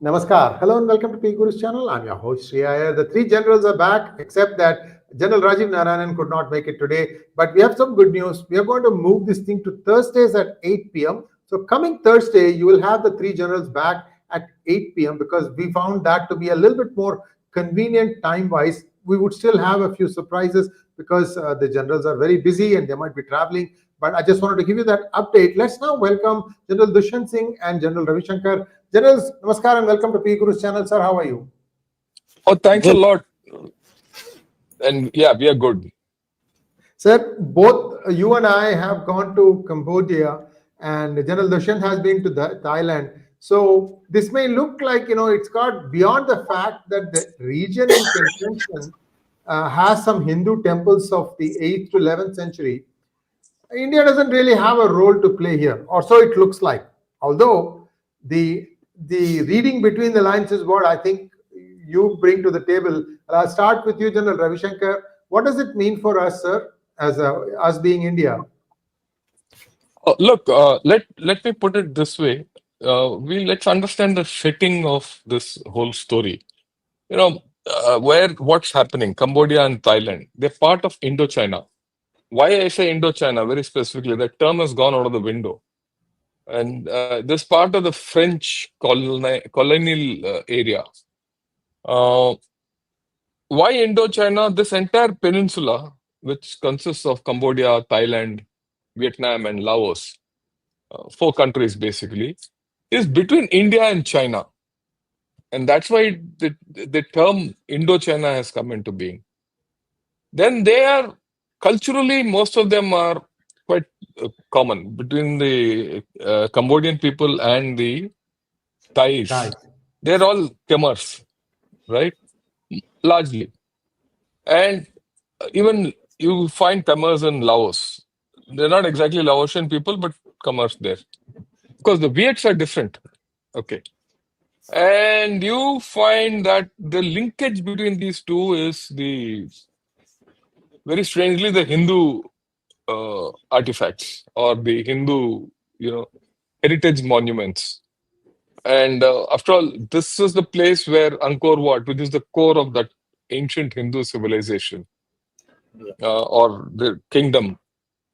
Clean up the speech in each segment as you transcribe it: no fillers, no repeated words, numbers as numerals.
Namaskar. Hello and welcome to PGurus channel. I'm your host Sree Iyer. The three generals are back, except that General Rajiv Narayanan could not make it today. But we have some good news. We are going to move this thing to Thursdays at 8 p.m. So coming Thursday, you will have the three generals back at 8 p.m. because we found that to be a little bit more convenient time-wise. We would still have a few surprises because the generals are very busy and they might be traveling. But I just wanted to give you that update. Let's now welcome General 𝗏𝗏𝗡𝗖𝗓 Singh and General Ravi Shankar. Generals, namaskar and welcome to PGurus channel. Sir, how are you? Oh, thanks a Good. lot. And yeah, we are good. Sir, both you and I have gone to Cambodia and General 𝗏𝗏𝗡𝗏 has been to Thailand. So this may look like, it's got beyond the fact that the region in contention has some Hindu temples of the 8th to 11th century. India doesn't really have a role to play here, or so it looks like. Although the reading between the lines is what I think you bring to the table. I'll start with you, General Ravi Shankar. What does it mean for us, sir, as us being India? Look, let me put it this way. Let's understand the setting of this whole story. What's happening? Cambodia and Thailand, they're part of Indochina. Why I say Indochina very specifically? That term has gone out of the window. And this part of the French colonial area. Why Indochina? This entire peninsula, which consists of Cambodia, Thailand, Vietnam, and Laos, four countries basically, is between India and China. And that's why the term Indochina has come into being. Then they are, culturally, most of them are quite common between the Cambodian people and the Thais. They're all Khmers, right? Largely. And even you find Khmers in Laos. They're not exactly Laotian people, but Khmers there. Because the Viets are different. Okay. And you find that the linkage between these two is very strangely, the Hindu artifacts or the Hindu, heritage monuments. And after all, this is the place where Angkor Wat, which is the core of that ancient Hindu civilization or the kingdom,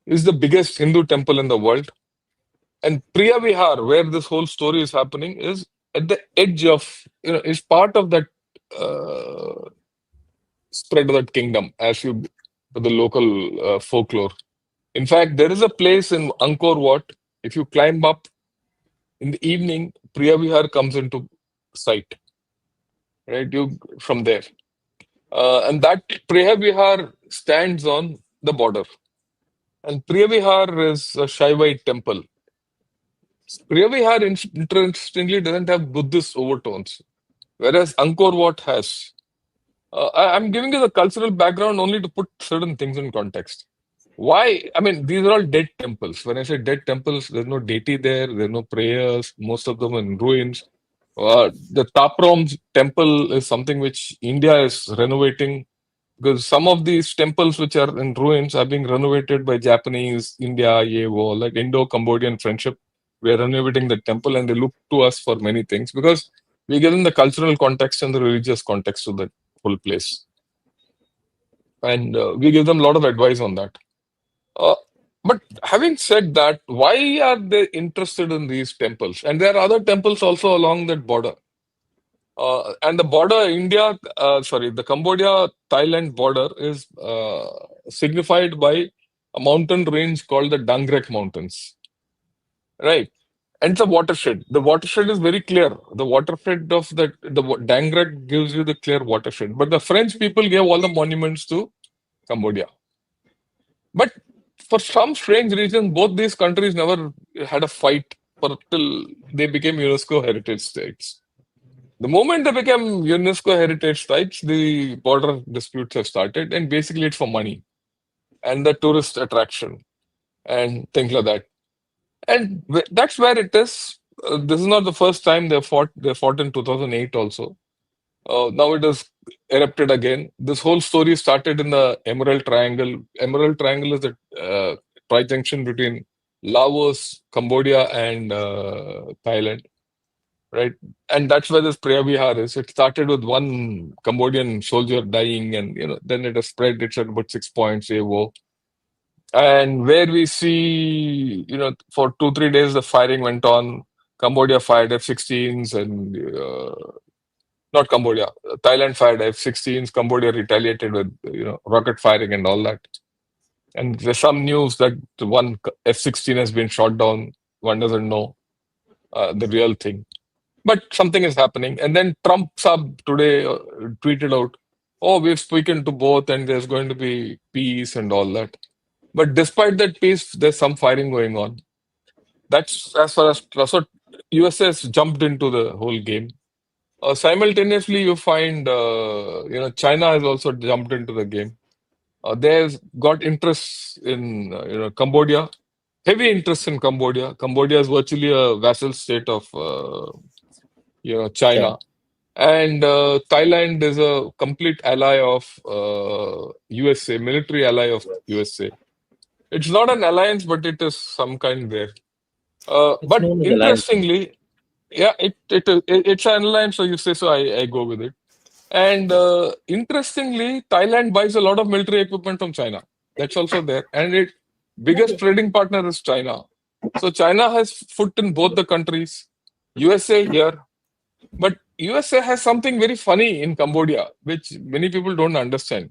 is the biggest Hindu temple in the world. And 𝗏𝗼𝗏𝗏, where this whole story is happening, is at the edge of, is part of that spread of that kingdom as you for the local folklore. In fact, there is a place in Angkor Wat, if you climb up in the evening, 𝗏𝗏𝗏𝗏 comes into sight, right? You from there. And that 𝗏𝗏𝗏𝗏 stands on the border. And 𝗏𝗏𝗏𝗏 is a Shaivite temple. 𝗏𝗏𝗏𝗏, interestingly, doesn't have Buddhist overtones, whereas Angkor Wat has. I'm giving you the cultural background only to put certain things in context. Why? I mean, these are all dead temples. When I say dead temples, there's no deity there, there's no prayers, most of them in ruins. The 𝗏𝗏𝗏 temple is something which India is renovating, because some of these temples which are in ruins are being renovated by Japanese, India, like Indo-Cambodian friendship. We are renovating the temple and they look to us for many things because we give them the cultural context and the religious context to the whole place. And we give them a lot of advice on that. But having said that, why are they interested in these temples? And there are other temples also along that border. And the border, the Cambodia-Thailand border is signified by a mountain range called the Dang Rek Mountains. Right. And it's a watershed. The watershed is very clear. The watershed of the Dang Rek gives you the clear watershed. But the French people gave all the monuments to Cambodia. But for some strange reason, both these countries never had a fight till they became UNESCO heritage states. The moment they became UNESCO heritage sites, the border disputes have started, and basically it's for money and the tourist attraction and things like that. And that's where it is. This is not the first time they fought. They fought in 2008 also. Now it has erupted again. This whole story started in the Emerald Triangle. Emerald Triangle is the tri-junction between Laos, Cambodia, and Thailand. right? And that's where this 𝗟𝗲𝗏 is. It started with one Cambodian soldier dying, and then it has spread. It's at about 6 points AWO. And where we see, for 2-3 days the firing went on. Cambodia fired F-16s, and not Cambodia, Thailand fired F-16s. Cambodia retaliated with rocket firing and all that. And there's some news that one F-16 has been shot down. One doesn't know the real thing. But something is happening. And then Trump sub today tweeted out, "Oh, we've spoken to both and there's going to be peace and all that." But despite that peace, there's some firing going on. That's as far as so USA has jumped into the whole game. Simultaneously, you find China has also jumped into the game. They've got interest in Cambodia, heavy interest in Cambodia. Cambodia is virtually a vassal state of China. And Thailand is a complete ally of USA, military ally of USA. It's not an alliance, but it is some kind there. But interestingly, it's an alliance, so you say so, I go with it. And interestingly, Thailand buys a lot of military equipment from China. That's also there. And its biggest trading partner is China. So China has foot in both the countries, USA here. But USA has something very funny in Cambodia, which many people don't understand.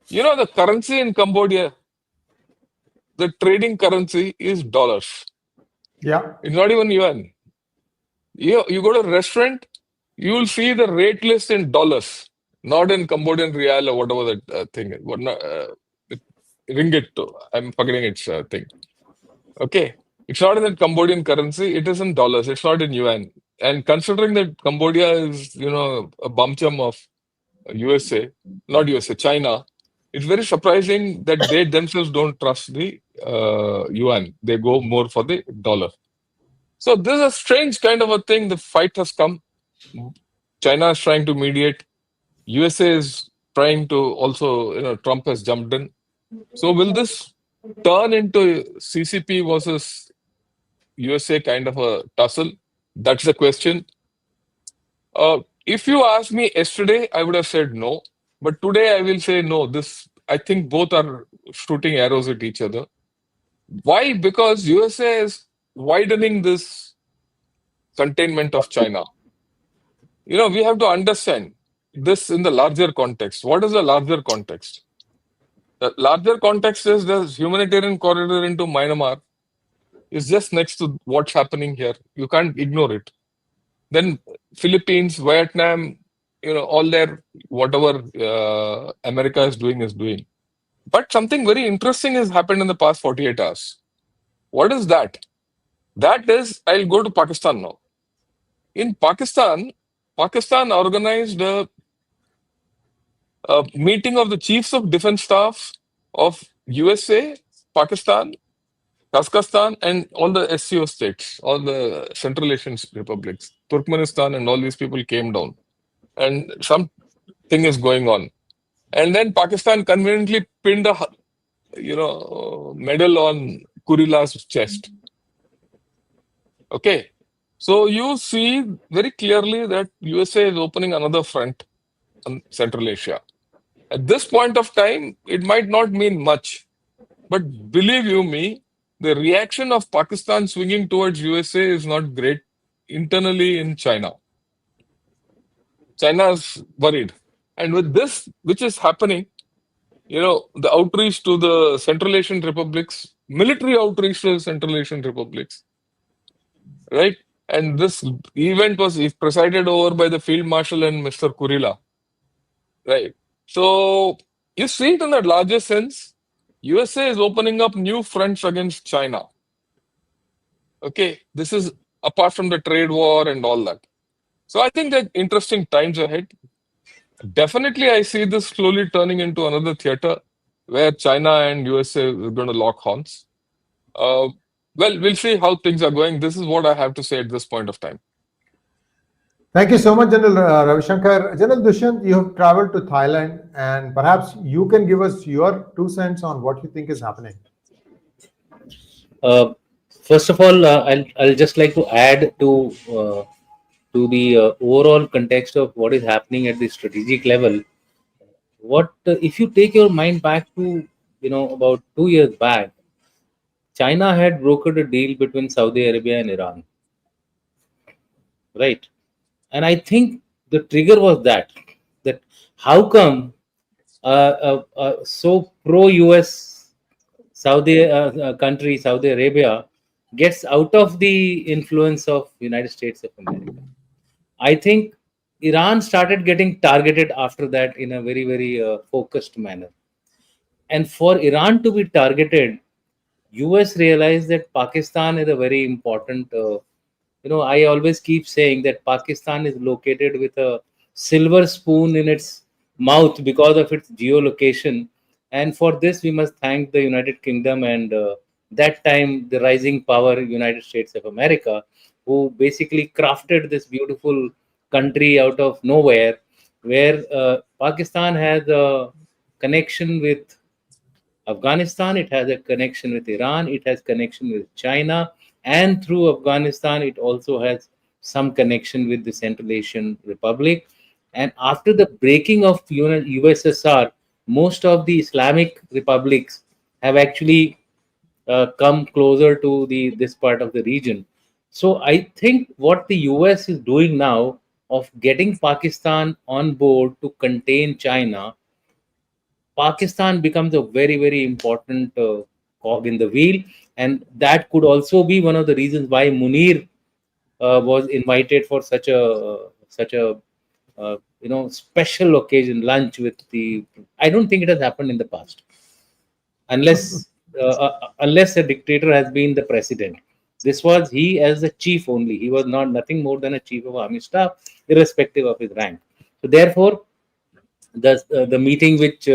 The currency in Cambodia, the trading currency is dollars. Yeah. It's not even yuan. You go to a restaurant, you will see the rate list in dollars, not in Cambodian real or whatever that thing is. Ringgit, I'm forgetting its thing. Okay. It's not in the Cambodian currency, it is in dollars. It's not in yuan. And considering that Cambodia is, a bum chum of China, it's very surprising that they themselves don't trust the yuan. They go more for the dollar. So this is a strange kind of a thing. The fight has come. China is trying to mediate. USA is trying to also, Trump has jumped in. So will this turn into CCP versus USA kind of a tussle? That's the question. If you asked me yesterday, I would have said no. But today I will say no. I think both are shooting arrows at each other. Why? Because USA is widening this containment of China. We have to understand this in the larger context. What is the larger context? The larger context is the humanitarian corridor into Myanmar is just next to what's happening here. You can't ignore it. Then Philippines, Vietnam, all their whatever America is doing. But something very interesting has happened in the past 48 hours. What is that? That is, I'll go to Pakistan now. In Pakistan organized a meeting of the chiefs of defense staff of USA, Pakistan, Kazakhstan, and all the SCO states, all the Central Asian republics, Turkmenistan, and all these people came down. And something is going on. And then Pakistan conveniently pinned a medal on Gurilla's chest. Okay. So you see very clearly that USA is opening another front on Central Asia. At this point of time, it might not mean much. But believe you me, the reaction of Pakistan swinging towards USA is not great internally in China. China is worried. And with this, which is happening, the outreach to the Central Asian republics, military outreach to the Central Asian republics, right? And this event was presided over by the Field Marshal and Mr. Guerilla, right? So you see it in that larger sense, USA is opening up new fronts against China. Okay, this is apart from the trade war and all that. So I think that interesting times ahead. Definitely, I see this slowly turning into another theater where China and USA are going to lock horns. Well, we'll see how things are going. This is what I have to say at this point of time. Thank you so much, General Ravi Shankar. General Dushyant, you have traveled to Thailand, and perhaps you can give us your 2 cents on what you think is happening. First of all, I'll just like to add to to the overall context of what is happening at the strategic level. What if you take your mind back to, about 2 years back, China had brokered a deal between Saudi Arabia and Iran, right? And I think the trigger was that how come so pro-US Saudi country, Saudi Arabia, gets out of the influence of United States of America. I think Iran started getting targeted after that in a very, very focused manner. And for Iran to be targeted, US realized that Pakistan is a very important. I always keep saying that Pakistan is located with a silver spoon in its mouth because of its geolocation, and for this we must thank the United Kingdom and that time the rising power United States of America, who basically crafted this beautiful country out of nowhere, where Pakistan has a connection with Afghanistan, it has a connection with Iran, it has connection with China, and through Afghanistan, it also has some connection with the Central Asian Republic. And after the breaking of USSR, most of the Islamic republics have actually come closer to this part of the region. So I think what the US is doing now of getting Pakistan on board to contain China, Pakistan becomes a very, very important cog in the wheel, and that could also be one of the reasons why Munir was invited for such a special occasion lunch with the. I don't think it has happened in the past, unless a dictator has been the president. This was he as a chief only. He was not nothing more than a chief of army staff, irrespective of his rank. So therefore, the meeting which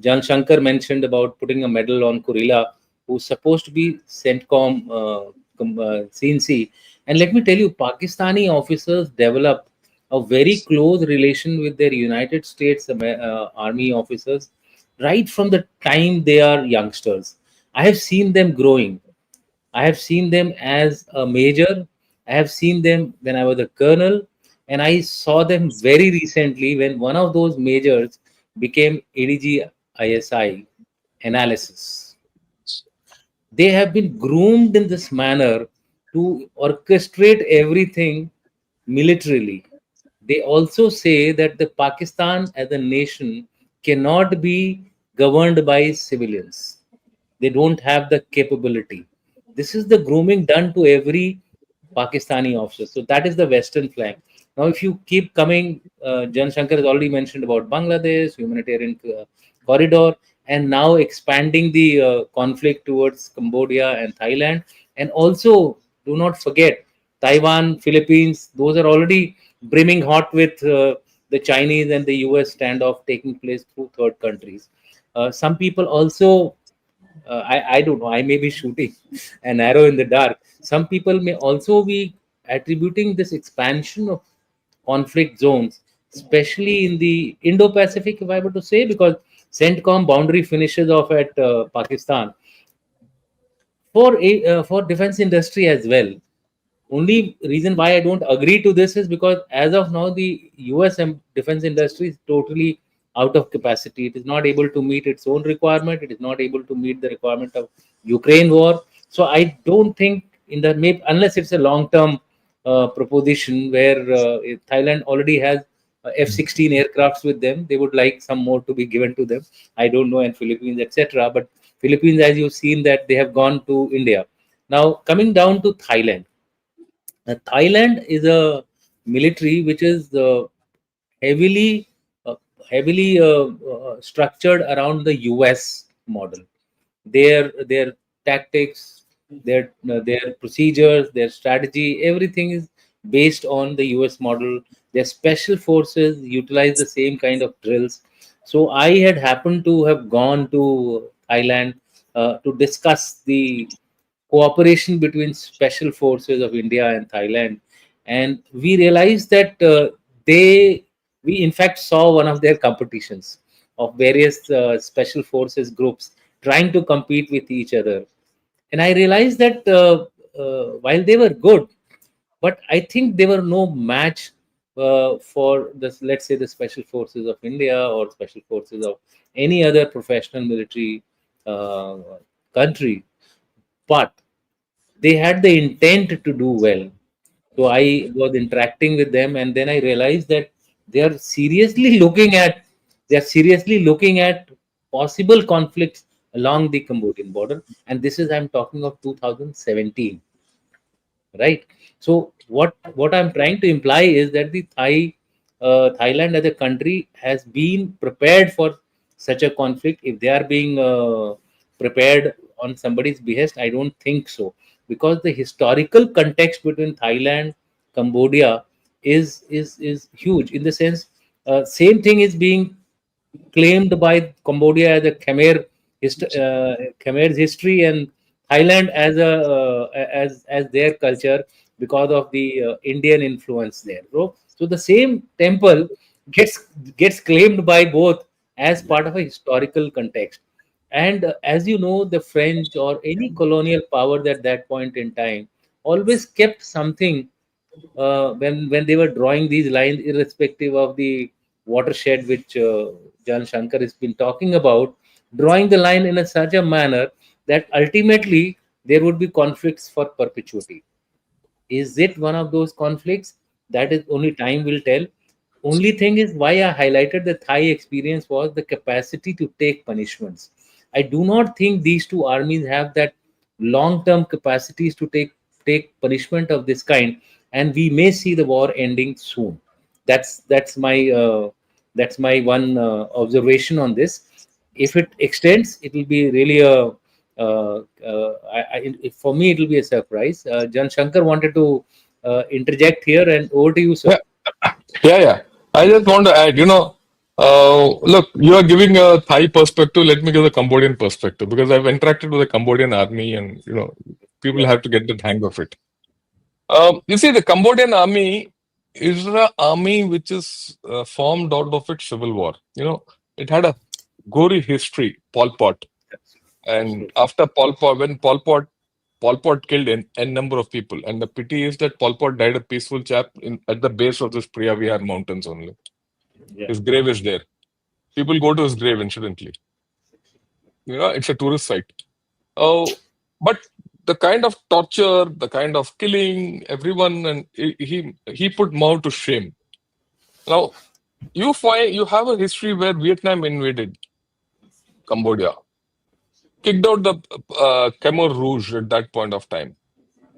Jan Shankar mentioned about putting a medal on Guerilla, who's supposed to be CENTCOM 𝗫𝗍𝗫. And let me tell you, Pakistani officers develop a very close relation with their United States Army officers right from the time they are youngsters. I have seen them growing. I have seen them as a major. I have seen them when I was a colonel. And I saw them very recently when one of those majors became 𝗟𝗡𝗙𝗖 analysis. They have been groomed in this manner to orchestrate everything militarily. They also say that the Pakistan as a nation cannot be governed by civilians. They don't have the capability. This is the grooming done to every Pakistani officer. So that is the Western flank. Now, if you keep coming, Jan Shankar has already mentioned about Bangladesh, humanitarian corridor, and now expanding the conflict towards Cambodia and Thailand. And also, do not forget, Taiwan, Philippines, those are already brimming hot with the Chinese and the US standoff taking place through third countries. Some people also, I don't know, I may be shooting an arrow in the dark. Some people may also be attributing this expansion of conflict zones, especially in the Indo-Pacific, if I were to say, because CENTCOM boundary finishes off at Pakistan for defense industry as well. Only reason why I don't agree to this is because as of now the US defense industry is totally out of capacity. It is not able to meet its own requirement. It is not able to meet the requirement of Ukraine war. So I don't think in the unless it's a long-term proposition where Thailand already has F-16 aircrafts with them. They would like some more to be given to them. I don't know, and Philippines, etc. But Philippines, as you've seen, that they have gone to India. Now coming down to Thailand. Thailand is a military which is heavily uh, heavily structured around the US model. Their tactics, their procedures, their strategy, everything is based on the US model. Their special forces utilize the same kind of drills. So I had happened to have gone to Thailand to discuss the cooperation between special forces of India and Thailand, and we realized that we in fact saw one of their competitions of various special forces groups trying to compete with each other, and I realized that while they were good, But I think there were no match for this, let's say, the special forces of India or special forces of any other professional military uh, country. But they had the intent to do well. So I was interacting with them, and then I realized that they are seriously looking at possible conflicts along the Cambodian border. And this is, I'm talking of 2017, right? So what I'm trying to imply is that the Thailand as a country has been prepared for such a conflict. If they are being prepared on somebody's behest, I don't think so, because the historical context between Thailand, Cambodia is huge, in the sense same thing is being claimed by Cambodia as a Khmer's history, and Thailand as a as their culture, because of the Indian influence there. So the same temple gets claimed by both as part of a historical context. And as you know, the French or any colonial power at that point in time always kept something when they were drawing these lines, irrespective of the watershed which Jan Shankar has been talking about, drawing the line in such a manner that ultimately there would be conflicts for perpetuity. Is it one of those conflicts? That is only time will tell. Only thing is, why I highlighted the Thai experience was the capacity to take punishments. I do not think these two armies have that long-term capacities to take punishment of this kind, and we may see the war ending soon. That's my one observation on this. If it extends, it will be really a for me it will be a surprise. Jan Shankar wanted to interject here, and over to you, sir. Yeah. I just want to add, look, you are giving a Thai perspective. Let me give a Cambodian perspective, because I've interacted with the Cambodian army, and people have to get the hang of it. You see, the Cambodian army is an army which is formed out of its civil war. It had a gory history, Pol Pot, and after Pol Pot, when Pol Pot killed n number of people, and the pity is that Pol Pot died a peaceful chap at the base of this 𝗟𝗏𝗏 mountains only. Yeah. His grave is there. People go to his grave, incidentally. It's a tourist site. But the kind of torture, the kind of killing, everyone, and he put Mao to shame. Now, you have a history where Vietnam invaded Cambodia, kicked out the Khmer Rouge at that point of time,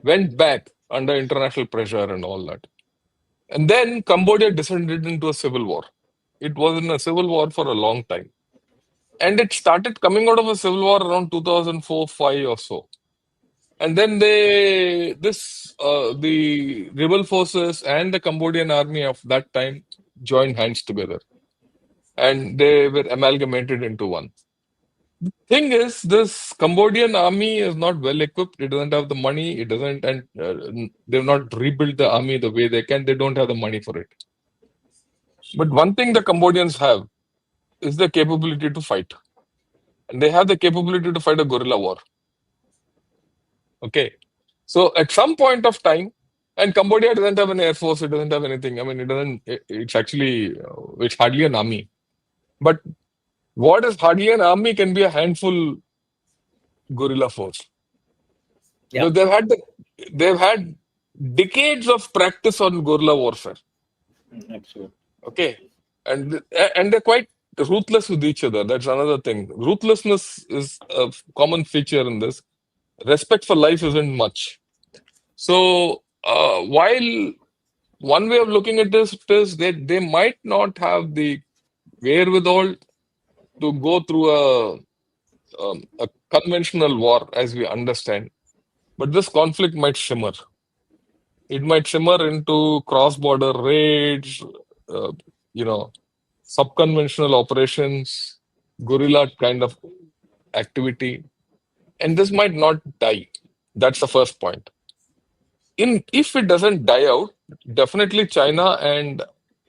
went back under international pressure and all that. And then Cambodia descended into a civil war. It was in a civil war for a long time. And it started coming out of a civil war around 2004-05 or so. And then the rebel forces and the Cambodian army of that time joined hands together. And they were amalgamated into one. The thing is, this Cambodian army is not well equipped. It doesn't have the money. It doesn't, and they've not rebuilt the army the way they can. They don't have the money for it. But one thing the Cambodians have is the capability to fight. And they have the capability to fight a guerrilla war. Okay. So at some point of time, and Cambodia doesn't have an air force, it doesn't have anything. I mean, it's actually, it's hardly an army. But what is hardly an army can be a handful guerrilla force. Yeah. They've had decades of practice on guerrilla warfare. Absolutely. Okay. And they're quite ruthless with each other. That's another thing. Ruthlessness is a common feature in this. Respect for life isn't much. So while one way of looking at this is that they might not have the wherewithal to go through a conventional war as we understand, but this conflict might shimmer. It might shimmer into cross-border raids, sub-conventional operations, guerrilla kind of activity, and this might not die. That's the first point. If it doesn't die out, definitely China and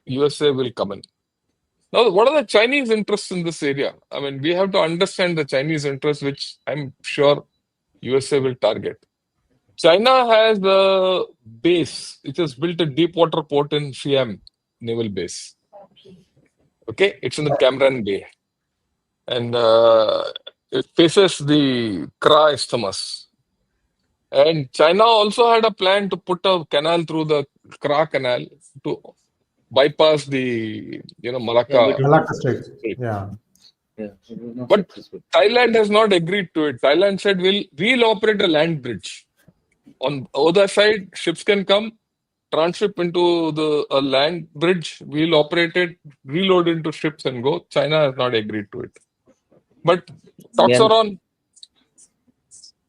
USA will come in. Now, what are the Chinese interests in this area? I mean, we have to understand the Chinese interests, which I'm sure USA will target. China has a base. It has built a deep water port in Siam naval base. Okay, it's in the Cam Bay, and it faces the 𝗏𝗏 Isthmus. And China also had a plan to put a canal through the 𝗏𝗏 Canal to bypass the Malacca. Malacca Strait. Strait. Yeah. Yeah, it was not But successful. Thailand has not agreed to it. Thailand said we'll operate a land bridge. On the other side, ships can come, transship into a land bridge. We'll operate it, reload into ships and go. China has not agreed to it. But talks Yeah. are on,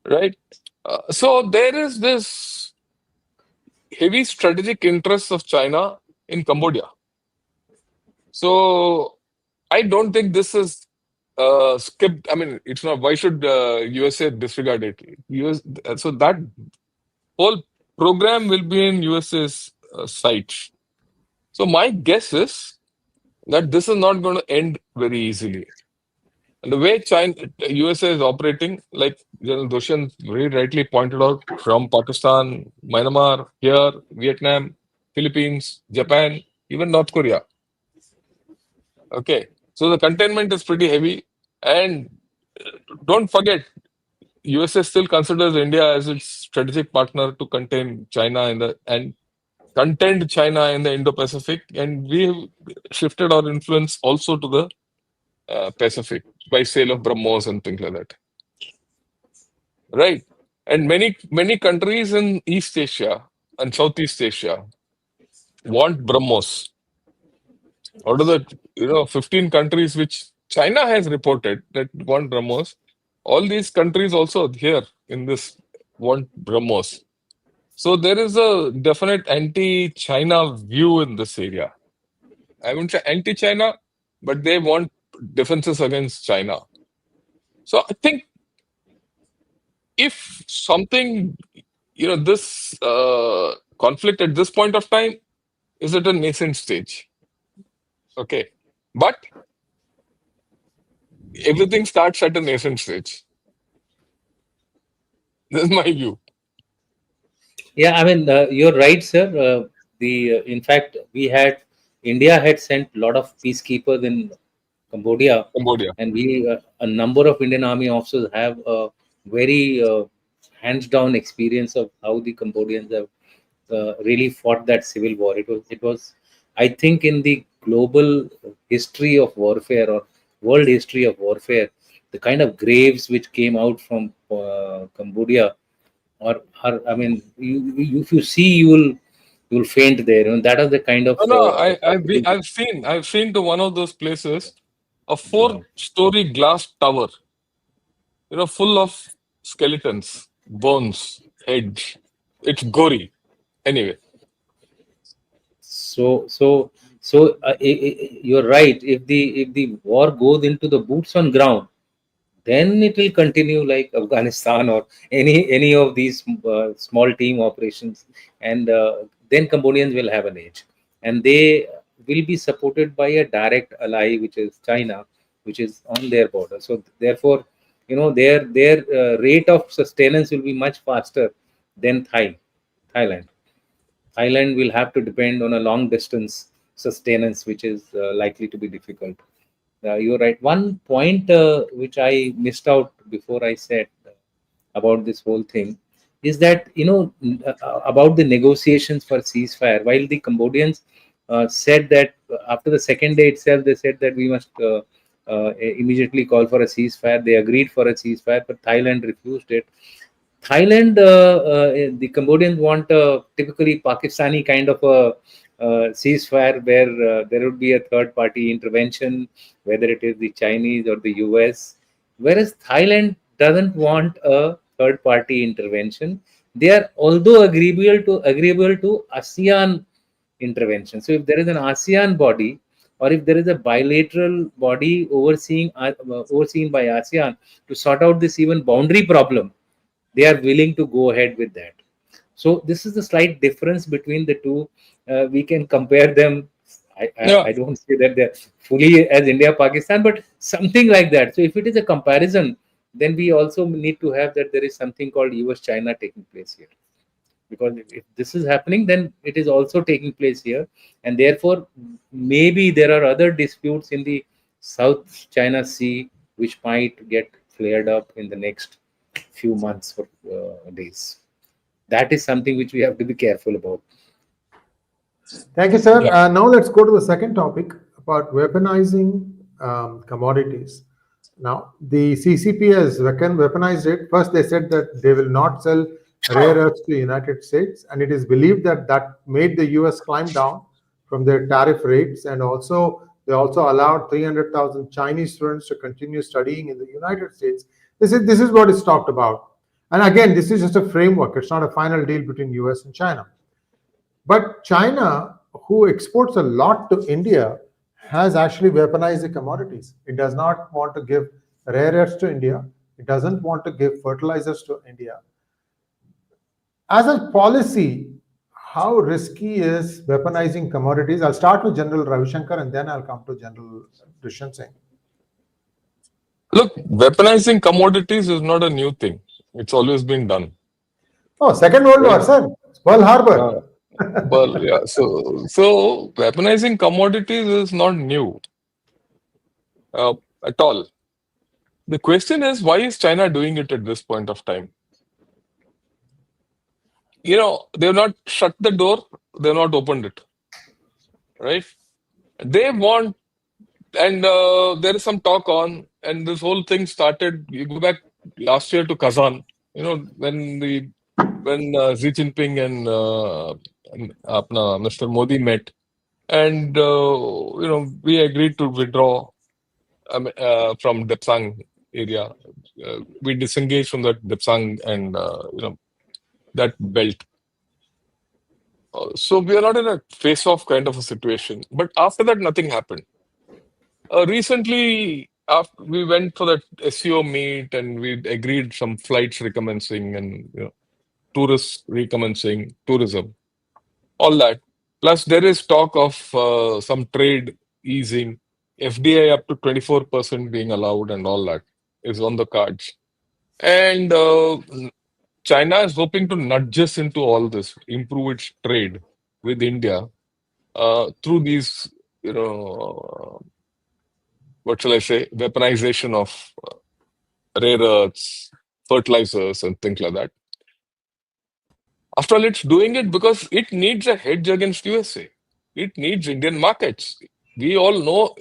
right? So there is this heavy strategic interest of China in Cambodia. So I don't think this is skipped. I mean, it's not. Why should USA disregard it? So that whole program will be in USA's sights. So my guess is that this is not going to end very easily. And the way USA is operating, like General Doshan very rightly pointed out, from Pakistan, Myanmar, here, Vietnam, Philippines, Japan, even North Korea. Okay, so the containment is pretty heavy, and don't forget, USA still considers India as its strategic partner to contain China and contend China in the Indo-Pacific, and we have shifted our influence also to the Pacific by sale of BrahMos and things like that, right? And many countries in East Asia and Southeast Asia want BrahMos. Out of the 15 countries which China has reported that want BrahMos, all these countries also here in this want BrahMos. So there is a definite anti-China view in this area. I wouldn't say anti-China, but they want defenses against China. So I think if something, this conflict at this point of time is at a nascent stage. Okay. But everything starts at a nascent stage. This is my view. Yeah, I mean, you're right, sir. In fact, India had sent a lot of peacekeepers in Cambodia, and a number of Indian Army officers have a very hands-down experience of how the Cambodians have really fought that civil war. It was, I think, in the global history of warfare or world history of warfare, the kind of graves which came out from Cambodia, I mean, if you see, you will faint there. And that is the kind of. No, I've seen to one of those places a 4-story glass tower, full of skeletons, bones, heads. It's gory. Anyway. So you're right. If the war goes into the boots on ground, then it will continue like Afghanistan or any of these small team operations, and then Cambodians will have an edge, and they will be supported by a direct ally, which is China, which is on their border. So therefore, their rate of sustenance will be much faster than Thailand. Thailand will have to depend on a long distance sustenance, which is likely to be difficult. You're right. One point which I missed out before I said about this whole thing is that, about the negotiations for ceasefire. While the Cambodians said that after the second day itself, they said that we must immediately call for a ceasefire. They agreed for a ceasefire, but Thailand refused it. Thailand, the Cambodians want a typically Pakistani kind of a ceasefire where there would be a third party intervention, whether it is the Chinese or the US, whereas Thailand doesn't want a third party intervention. They are although agreeable to ASEAN intervention. So if there is an ASEAN body, or if there is a bilateral body overseen by ASEAN to sort out this even boundary problem, they are willing to go ahead with that. So this is the slight difference between the two. We can compare them. I don't say that they're fully as India, Pakistan, but something like that. So if it is a comparison, then we also need to have that there is something called US-China taking place here. Because if this is happening, then it is also taking place here. And therefore, maybe there are other disputes in the South China Sea which might get flared up in the next few months or days. That is something which we have to be careful about. Thank you, sir. Yeah. Now let's go to the second topic about weaponizing commodities. Now, the CCP has weaponized it. First, they said that they will not sell rare earths to the United States, and it is believed that that made the US climb down from their tariff rates, and also they also allowed 300,000 Chinese students to continue studying in the United States. This is what is talked about. And again, this is just a framework. It's not a final deal between US and China. But China, who exports a lot to India, has actually weaponized the commodities. It does not want to give rare earths to India. It doesn't want to give fertilizers to India. As a policy, how risky is weaponizing commodities? I'll start with General Ravi Shankar and then I'll come to General Dushyanth Singh. Look, weaponizing commodities is not a new thing. It's always been done. Oh, Second World War, sir. Pearl Harbor. Well, yeah. So weaponizing commodities is not new at all. The question is, why is China doing it at this point of time? You know, they've not shut the door, they've not opened it, right? They want, and there is some talk on, and this whole thing started, you go back last year to Kazan, you know, when Xi Jinping and Mr. Modi met, and you know, we agreed to withdraw from Depsang area. We disengaged from that Depsang and you know, that belt. So we are not in a face-off kind of a situation. But after that, nothing happened. Recently, after we went for that SEO meet and we agreed some flights recommencing and, you know, tourists recommencing, tourism, all that. Plus, there is talk of some trade easing, FDI up to 24% being allowed and all that is on the cards. And China is hoping to nudge us into all this, improve its trade with India through these, you know, what shall I say, weaponization of rare earths, fertilizers, and things like that. After all, it's doing it because it needs a hedge against USA. It needs Indian markets. We all know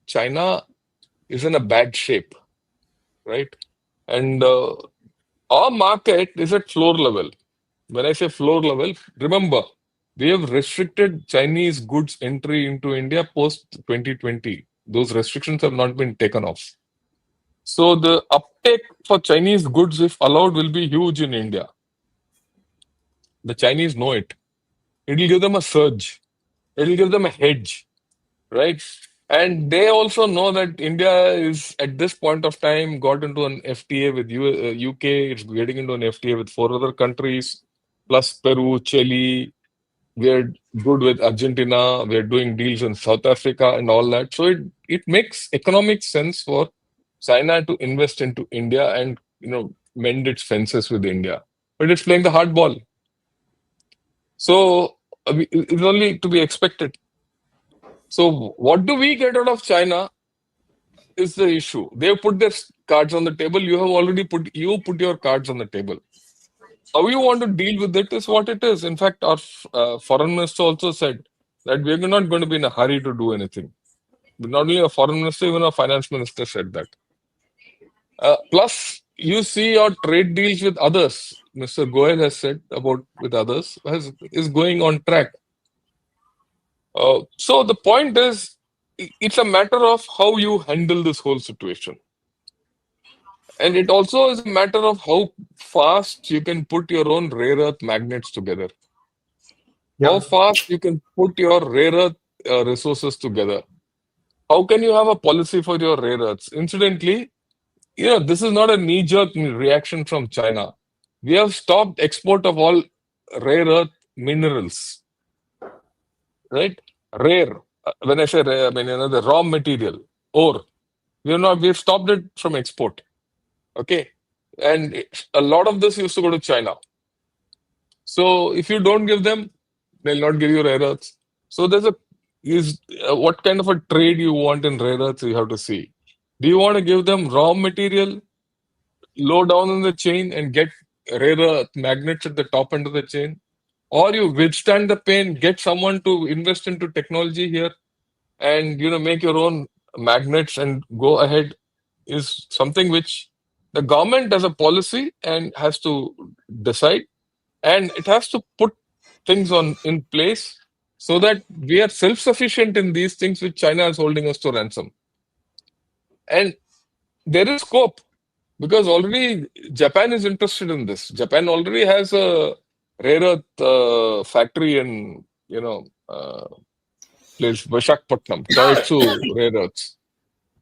China is in a bad shape, right? And our market is at floor level. When I say floor level, remember, we have restricted Chinese goods entry into India post 2020. Those restrictions have not been taken off. So the uptake for Chinese goods, if allowed, will be huge in India. The Chinese know it. It will give them a surge. It will give them a hedge, right? And they also know that India is, at this point of time, got into an FTA with UK. It's getting into an FTA with 4 other countries, plus Peru, Chile. We're good with Argentina. We're doing deals in South Africa and all that. So it makes economic sense for China to invest into India and, you know, mend its fences with India. But it's playing the hardball. So it's only to be expected. So what do we get out of China is the issue. They put their cards on the table. You have already put your cards on the table. How you want to deal with it is what it is. In fact, our foreign minister also said that we're not going to be in a hurry to do anything. But not only a foreign minister, even our finance minister said that. Plus, you see our trade deals with others. Mr. Goel has said about with others is going on track. So the point is, it's a matter of how you handle this whole situation. And it also is a matter of how fast you can put your own rare earth magnets together. Yeah. How fast you can put your rare earth resources together. How can you have a policy for your rare earths? Incidentally, you know, this is not a knee-jerk reaction from China. We have stopped export of all rare earth minerals, right? Rare. When I say rare, I mean, you know, the raw material, ore. We've stopped it from export. Okay. And a lot of this used to go to China. So if you don't give them, they'll not give you rare earths. So there's what kind of a trade you want in rare earths, you have to see. Do you want to give them raw material low down in the chain and get rare earth magnets at the top end of the chain? Or you withstand the pain, get someone to invest into technology here and make your own magnets and go ahead, is something which the government as a policy and has to decide, and it has to put things in place so that we are self-sufficient in these things which China is holding us to ransom. And there is scope, because already Japan is interested in this. Japan already has a rare earth factory in place 𝗪𝗪𝗡𝗏𝗏, 𝗤𝗎𝗄 rare earths,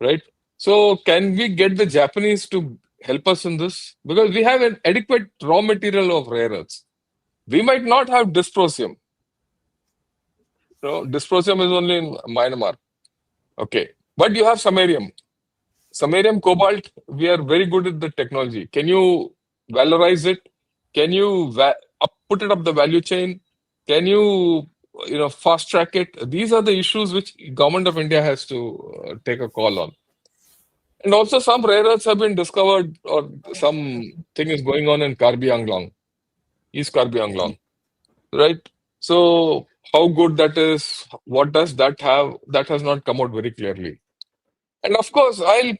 right? So can we get the Japanese to help us in this? Because we have an adequate raw material of rare earths. We might not have dysprosium. Dysprosium is only in Myanmar. Okay. But you have samarium. Samarium cobalt, we are very good at the technology. Can you valorize it? Can you put it up the value chain? Can you fast track it? These are the issues which government of India has to take a call on. And also some rare earths have been discovered, or something is going on in 𝗏𝗏𝗏𝗏, East 𝗏𝗏𝗏𝗏, right? So how good that is, what does that have, that has not come out very clearly. And of course, I'll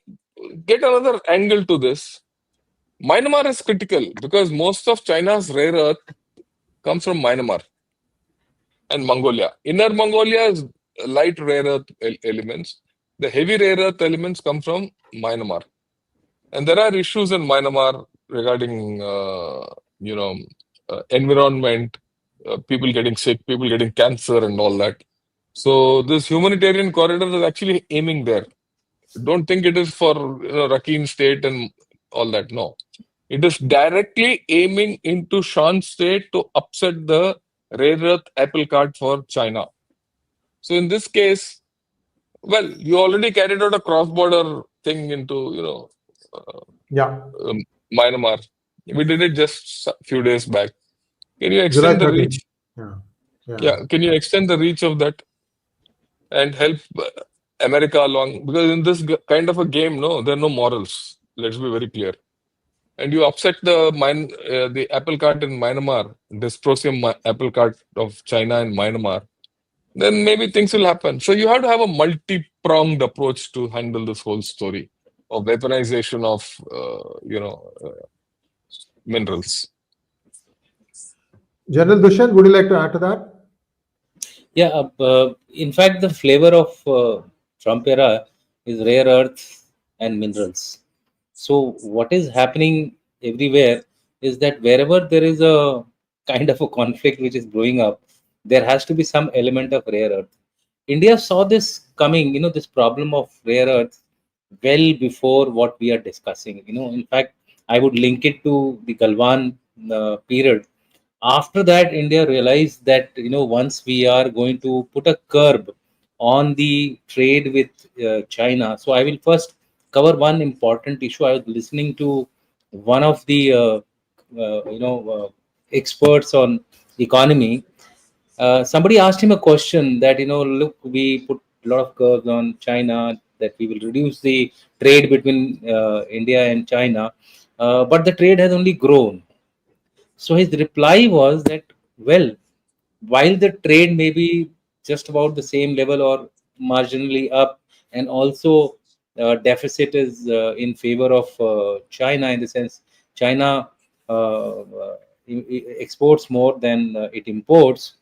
get another angle to this. Myanmar is critical because most of China's rare earth comes from Myanmar and Mongolia. Inner Mongolia is light rare earth elements. The heavy rare earth elements come from Myanmar. And there are issues in Myanmar regarding, environment, people getting sick, people getting cancer and all that. So this humanitarian corridor is actually aiming there. Don't think it is for Rakhine State and all that. No. It is directly aiming into Shan State to upset the rare earth apple cart for China. So in this case, well, you already carried out a cross-border thing into, Myanmar. We did it just a few days back. Can you extend the reach? Yeah. Can you extend the reach of that and help America along? Because in this kind of a game, there are no morals. Let's be very clear. And you upset the apple cart in Myanmar, dysprosium apple cart of China and Myanmar, then maybe things will happen. So you have to have a multi-pronged approach to handle this whole story of weaponization of, minerals. General Dushyant, would you like to add to that? Yeah, in fact, the flavor of Trump era is rare earths and minerals. So what is happening everywhere is that wherever there is a kind of a conflict which is growing up, there has to be some element of rare earth. India saw this coming, this problem of rare earth well before what we are discussing. In fact, I would link it to the Galwan period. After that, India realized that once we are going to put a curb on the trade with China. So I will first cover one important issue. I was listening to one of the experts on economy. Somebody asked him a question that look, we put a lot of curbs on China, that we will reduce the trade between India and China, but the trade has only grown. So his reply was that, well, while the trade may be just about the same level or marginally up, and also deficit is in favor of China, in the sense China exports more than it imports.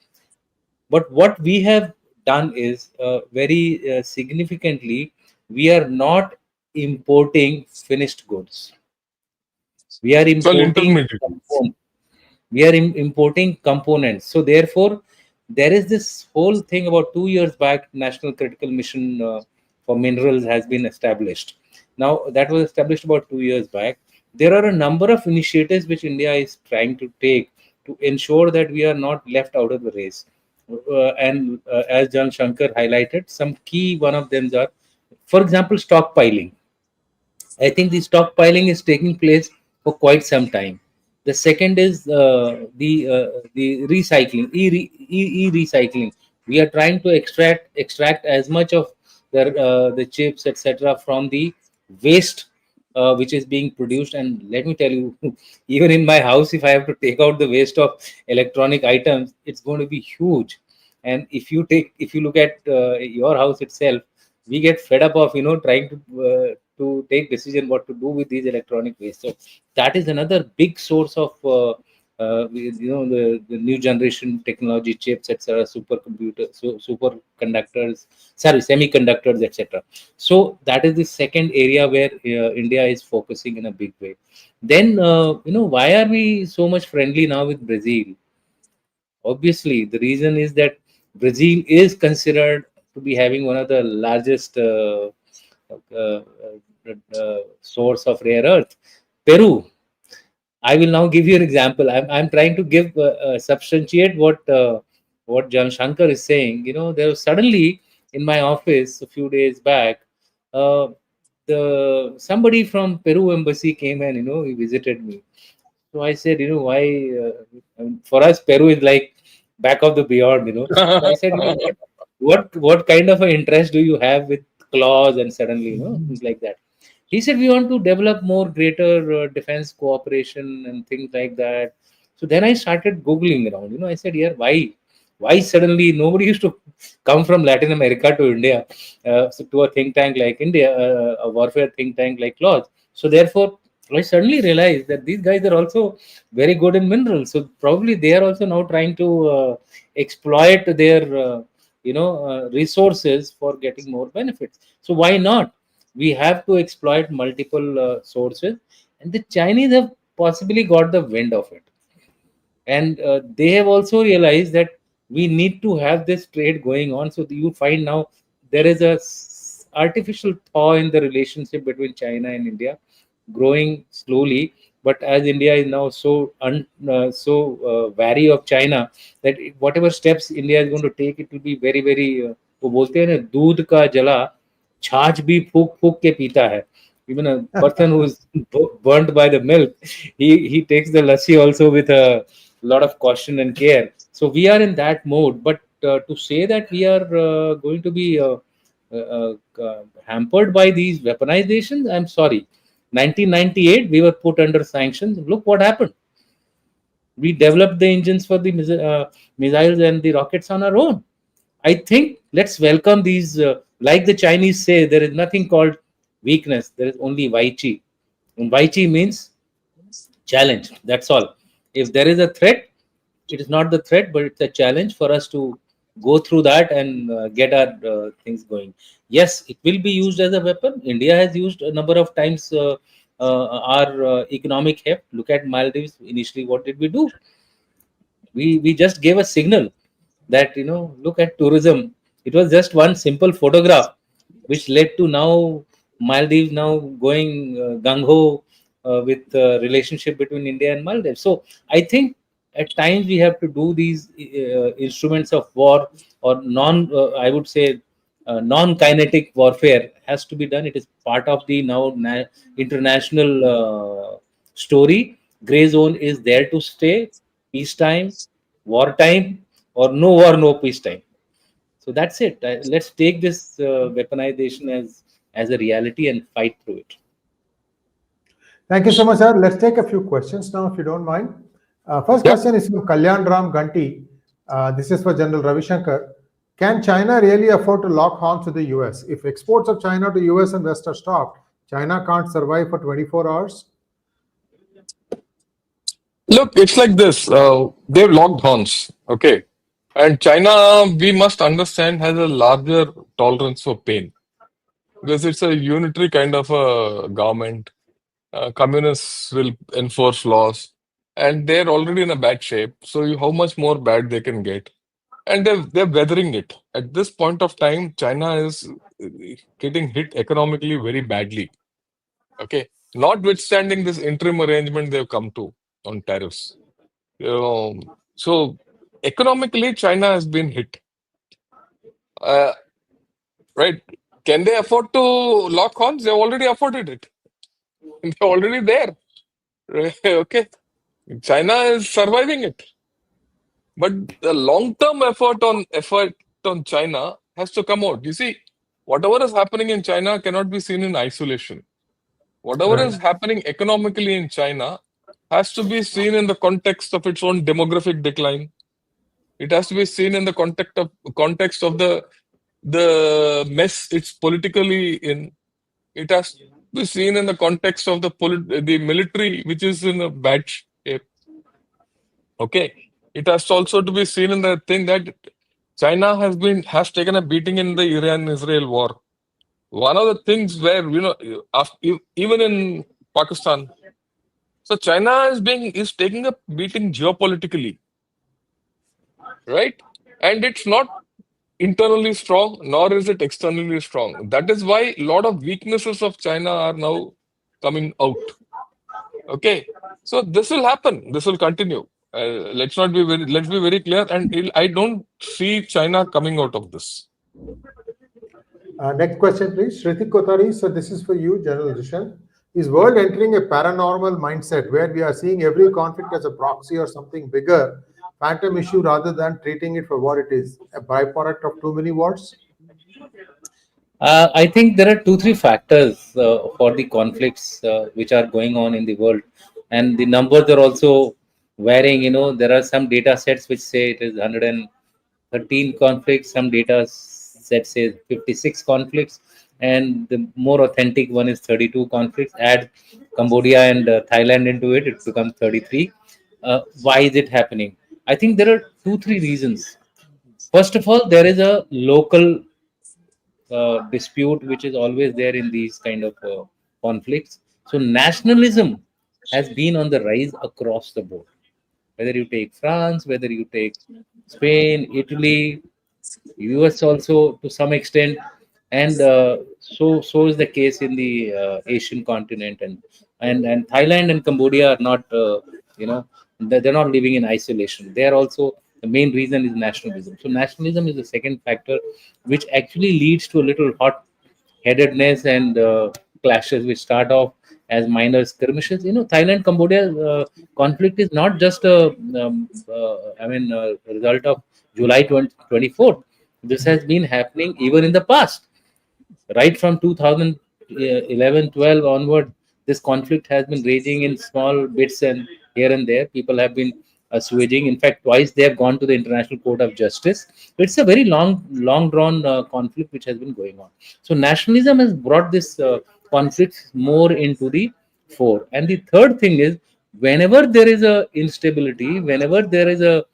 But what we have done is very significantly, we are not importing finished goods. We are importing components. So therefore, there is this whole thing about 2 years back, National Critical Mission for Minerals has been established. Now, that was established about 2 years back. There are a number of initiatives which India is trying to take to ensure that we are not left out of the race. And as John Shankar highlighted, some key one of them are, for example, stockpiling. I think the stockpiling is taking place for quite some time. The second is the recycling, e recycling. We are trying to extract as much of the chips, etc., from the waste which is being produced. And let me tell you, even in my house, if I have to take out the waste of electronic items, it's going to be huge. And if you look at your house itself, we get fed up of trying to take decision what to do with these electronic waste. So that is another big source of the new generation technology, chips, etc., supercomputers, superconductors, sorry, semiconductors, etc. So that is the second area where India is focusing in a big way. Then why are we so much friendly now with Brazil? Obviously, the reason is that Brazil is considered to be having one of the largest uh, source of rare earth. Peru. I will now give you an example. I'm trying to give substantiate what John Shankar is saying. There was suddenly in my office a few days back, uh, the somebody from Peru embassy came and he visited me. So I said, why? For us, Peru is like back of the beyond. So I said, what kind of an interest do you have with claws and suddenly, things like that. He said we want to develop more greater defense cooperation and things like that. So then I started googling around. I said, yeah, why suddenly nobody used to come from Latin America to India, so to a think tank like India, a warfare think tank like Claws. So therefore, I suddenly realized that these guys are also very good in minerals. So probably they are also now trying to exploit their resources for getting more benefits. So why not? We have to exploit multiple sources, and the Chinese have possibly got the wind of it, and they have also realized that we need to have this trade going on. So you find now there is a artificial thaw in the relationship between China and India, growing slowly. But as India is now so wary of China, that whatever steps India is going to take, it will be very very वो बोलते हैं ना, दूध का जला छाछ भी फूक फूक के पीता है. Even a person who is burnt by the milk, he takes the lassi also with a lot of caution and care. So we are in that mode. But to say that we are going to be hampered by these weaponizations, I'm sorry. 1998, we were put under sanctions. Look what happened. We developed the engines for the missiles and the rockets on our own. I think let's welcome these. Like the Chinese say, there is nothing called weakness. There is only 𝗟𝗡𝗐. And 𝗟𝗡𝗐 means challenge. That's all. If there is a threat, it is not the threat, but it's a challenge for us to go through that and get our things going. Yes, it will be used as a weapon. India has used a number of times our economic heft. Look at Maldives. Initially, what did we do? We just gave a signal that look at tourism. It was just one simple photograph which led to now Maldives now going gung ho with relationship between India and Maldives. So I think at times we have to do these instruments of war, or I would say non-kinetic warfare has to be done. It is part of the now international story. Gray zone is there to stay. Peacetime, wartime, or no war, no peacetime. So that's it. Let's take this weaponization as a reality and fight through it. Thank you so much, sir. Let's take a few questions now, if you don't mind. First question is from Kalyan Ram Ganti. This is for General Ravi Shankar. Can China really afford to lock horns to the US? If exports of China to US and West are stopped, China can't survive for 24 hours? Look, it's like this. They've locked horns, okay? And China, we must understand, has a larger tolerance for pain because it's a unitary kind of a government. Communists will enforce laws, and they're already in a bad shape. So, how much more bad they can get? And they're weathering it. At this point of time, China is getting hit economically very badly. Okay, notwithstanding this interim arrangement they've come to on tariffs. So economically, China has been hit. Right? Can they afford to lock horns? They've already afforded it. They're already there. Okay. China is surviving it. But the long-term effort on China has to come out. You see, whatever is happening in China cannot be seen in isolation. Whatever Right. is happening economically in China has to be seen in the context of its own demographic decline. It has to be seen in the context of the mess it's politically in. It has to be seen in the context of the military, which is in a bad shape. Okay. It has also to be seen in the thing that China has taken a beating in the Iran-Israel war. One of the things where, even in Pakistan, so China is taking a beating geopolitically, right? And it's not internally strong, nor is it externally strong. That is why a lot of weaknesses of China are now coming out. Okay, so this will happen. This will continue. Let's be very clear. And I don't see China coming out of this. Next question, please. Shriti Kotari. So this is for you, General Dushyant. Is world entering a paranormal mindset where we are seeing every conflict as a proxy or something bigger, phantom issue, rather than treating it for what it is, a byproduct of too many wars? I think there are 2-3 factors for the conflicts which are going on in the world, and the numbers are also varying. There are some data sets which say it is 113 conflicts, some data sets say 56 conflicts, and the more authentic one is 32 conflicts. Add Cambodia and Thailand into it, it becomes 33. Why is it happening? I think there are 2-3 reasons. First of all, there is a local dispute which is always there in these kind of conflicts. So nationalism has been on the rise across the board. Whether you take France, whether you take Spain, Italy, US also to some extent, and so is the case in the Asian continent, and Thailand and Cambodia are not they're not living in isolation. They are also, the main reason is nationalism. So nationalism is the second factor, which actually leads to a little hot-headedness and clashes which start off as minor skirmishes. Thailand Cambodia conflict is not just a result of July 24th. This has been happening even in the past, right from 2011-12 onward. This conflict has been raging in small bits and here and there. People have been assuaging. In fact, twice they have gone to the International Court of Justice. It's a very long drawn conflict which has been going on. So nationalism has brought this conflict more into the fore. And the third thing is, whenever there is a instability, whenever there is a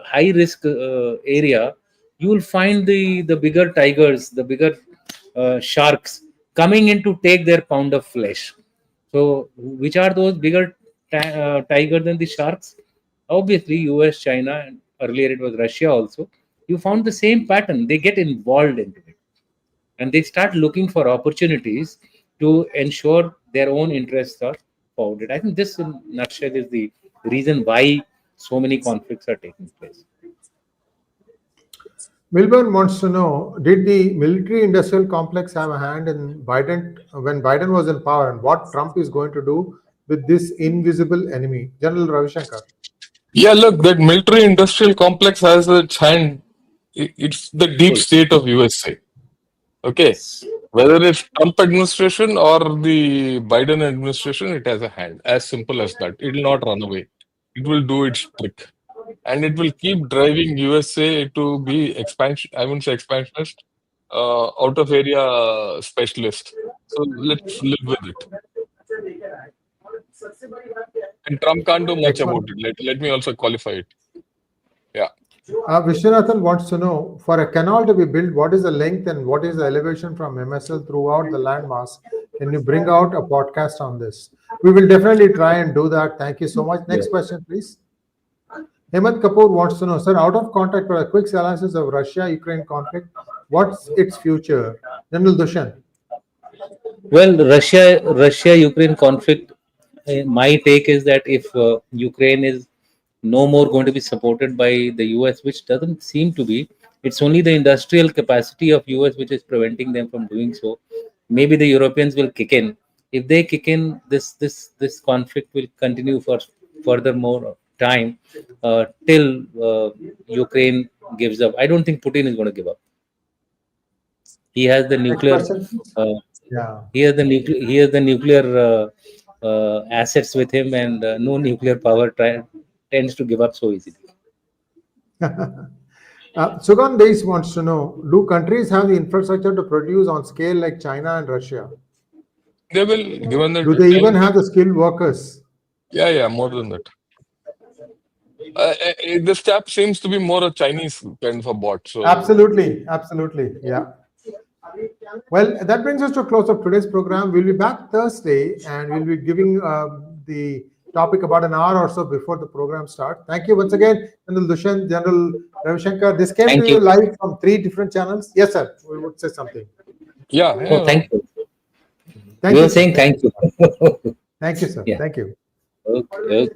high risk area, you will find the bigger tigers, the bigger sharks coming in to take their pound of flesh. So which are those bigger tigers than the sharks? Obviously US, China, and earlier it was Russia also. You found the same pattern. They get involved into it and they start looking for opportunities to ensure their own interests are forwarded. I think this in nutshell is the reason why so many conflicts are taking place. Milburn wants to know, did the military-industrial complex have a hand in when Biden was in power, and what Trump is going to do with this invisible enemy? General Ravi Shankar. Yeah, look, that military-industrial complex has its hand. It's the deep state of USA. Okay, whether it's Trump administration or the Biden administration, it has a hand. As simple as that. It will not run away. It will do its trick. And it will keep driving USA to be expansionist, out of area specialist. So let's live with it. And Trump can't do much about it. Let me also qualify it. Yeah. Vishwanathan wants to know, for a canal to be built, what is the length and what is the elevation from MSL throughout the landmass? Can you bring out a podcast on this? We will definitely try and do that. Thank you so much. Next question, please. Hemant Kapoor wants to know, sir, out of contact for a quick analysis of Russia-Ukraine conflict, what's its future? General Dushyant. Well, Russia-Ukraine conflict, my take is that if Ukraine is no more going to be supported by the US, which doesn't seem to be, it's only the industrial capacity of US which is preventing them from doing so. Maybe the Europeans will kick in, If they kick in, this conflict will continue for furthermore time till Ukraine gives up. I don't think Putin is going to give up. He has the Next nuclear. question. Yeah. He has the nuclear assets with him, and no nuclear power tends to give up so easily. Sugan Deis wants to know, do countries have the infrastructure to produce on scale like China and Russia? They will, given that. Do they even have the skilled workers? Yeah, more than that. This chap seems to be more a Chinese kind of a bot. So Absolutely, yeah. Well, that brings us to a close of today's program. We'll be back Thursday, and we'll be giving the topic about an hour or so before the program starts. Thank you once again, General Dushyant, General Ravi Shankar. This came to you live from 3 different channels. Yes, sir. We would say something. Yeah. Oh, thank you. Thank you. You. Saying thank you. Thank you, sir. Yeah. Thank you. Okay.